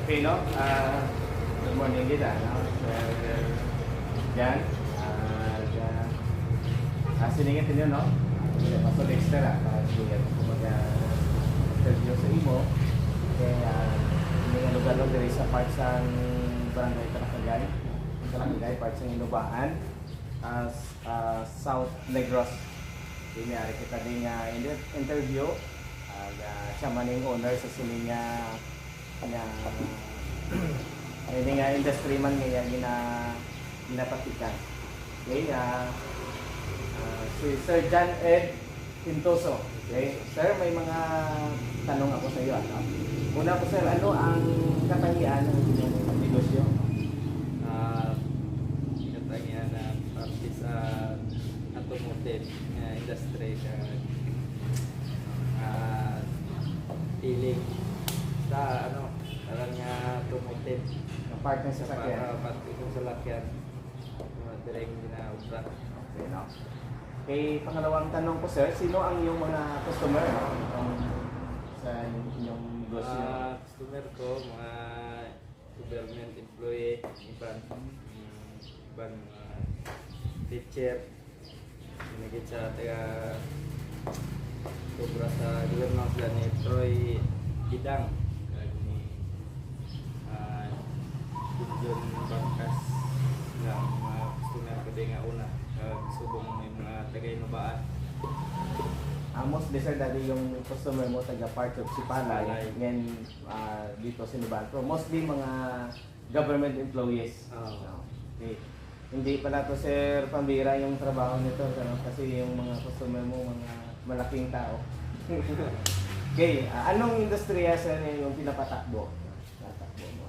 Okay, no? Good morning din, no? Jan, siningit niyo, no? Pasok extra, kasi mag-interview sa imo. Kaya, hindi nga lugar lang diri sa part sa barangay Talakagay, part sa Inubaan, South Negros. Dinari kita din nga interview. Siya man yung owner sa sini nga hindi nga industry man nga ginapatikan. Okay, si Sir John Ed Pintoso. Okay, sir, may mga tanong ako sa iyo. Una po sir, ano ang katangian ng inyong negosyo? Katangian na parte sa automotive industry dealing sa parang automotive Part ng sasakyan. parte ng salakyan direct na ubra. Okay, no? Okay, pangalawang tanong ko sir, sino ang iyong mga customer sa inyong negosyo? Customer ko, mga government employee, iban mga teacher, binigit sa taga sobra sa gobyerno sila ni Troy Gidang ni John Bangkas ng mga customer ko din nga una subong may mga taga-Inubaan. Mostly sir, dati yung customer mo taga part of Sipalay, ngayon dito sa Inubaan. Pero mostly mga government employees. Okay. Hindi pala to sir pambira yung trabaho nito, kasi yung mga customer mo mga malaking tao. Okay, anong industriya sir yung pinapatakbo? Natakbo mo?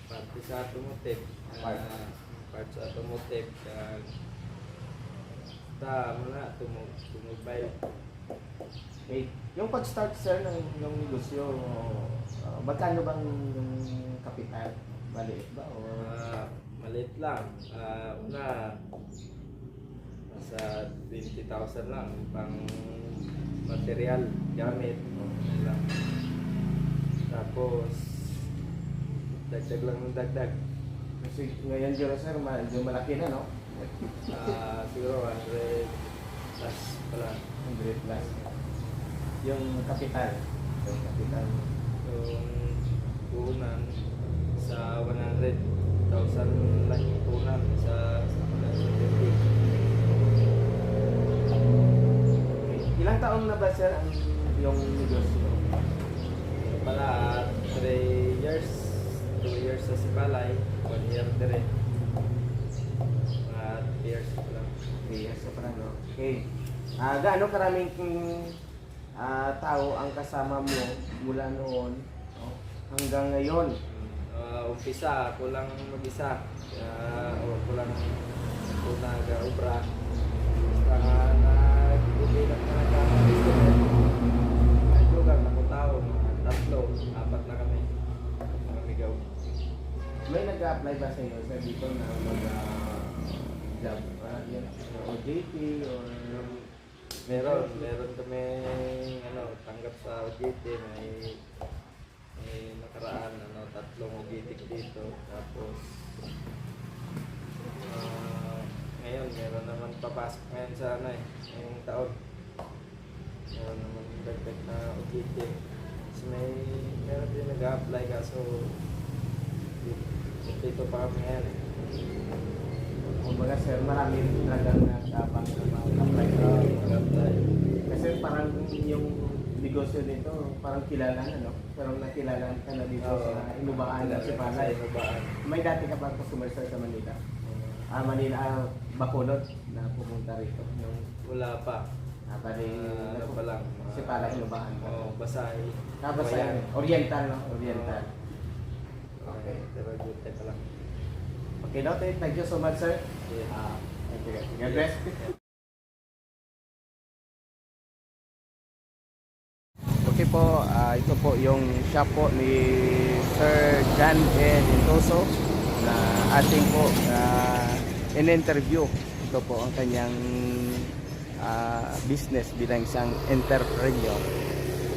Parte sa automotive. Part sa automotive. Automobile. Okay, yung pag-start sir ng negosyo, magkano bang yung kapital? Maliit ba? O Maliit lang. Una, nasa 20,000 lang pang material, gamit. Lang. Tapos, dagdag lang ng dagdag. kasi ngayon dito sir, medyo malaki na, no? Siguro 100 plus pala. 100 plus. Yung kapital. Yung puhunan sa 100,000 lang yung puhunan sa 150. Ilang taon na ba sir ang yung negosyo? Pala 3 years, 2 years sa Sipalay, 1 year dire. Mga 3 years pa lang. 3 years pa lang, no? Okay. Gaano karaming tao ang kasama mo mula noon, no, hanggang ngayon? Umpisa, ako lang mag-isa. Ako lang nag-ubra. Nag-ubilang na nagkakaroon. Nag-ugang ako tao, mga 3, 4 na kami. Mga migaw. May nag-apply ba sa inyo sir dito na mag-job? OJT or Meron kami tanggap sa OJT, may nakaraan 3 OJT dito. Tapos ngayon meron naman papasok ngayon sa ngayong taon. Meron naman dagdag na OJT. Tapos meron din nag-a-apply kaso dito pa kami ngayon kumbaga sir, marami talagang nag-apply. Kasi parang yung negosyo nito, parang kilala na, no? Pero nakilala ka na dito sa Inubaan at Sipalay. May dati ka ba customer sir sa Manila? Manila, Bacolod na pumunta rito. Wala pa. Pa lang. Sipalay, Inubaan. Basahi. Basahi. Oriental, no? Oriental. Okay. Pero good pa lang. Okay, no? Thank you so much, sir. Yeah. Thank you. God bless. Okay po, ito po yung shop po ni Sir John Ed Pintoso na ating po in-interview. Ito po ang kanyang business bilang isang entrepreneur.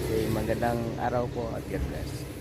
Okay. magandang araw po at God bless.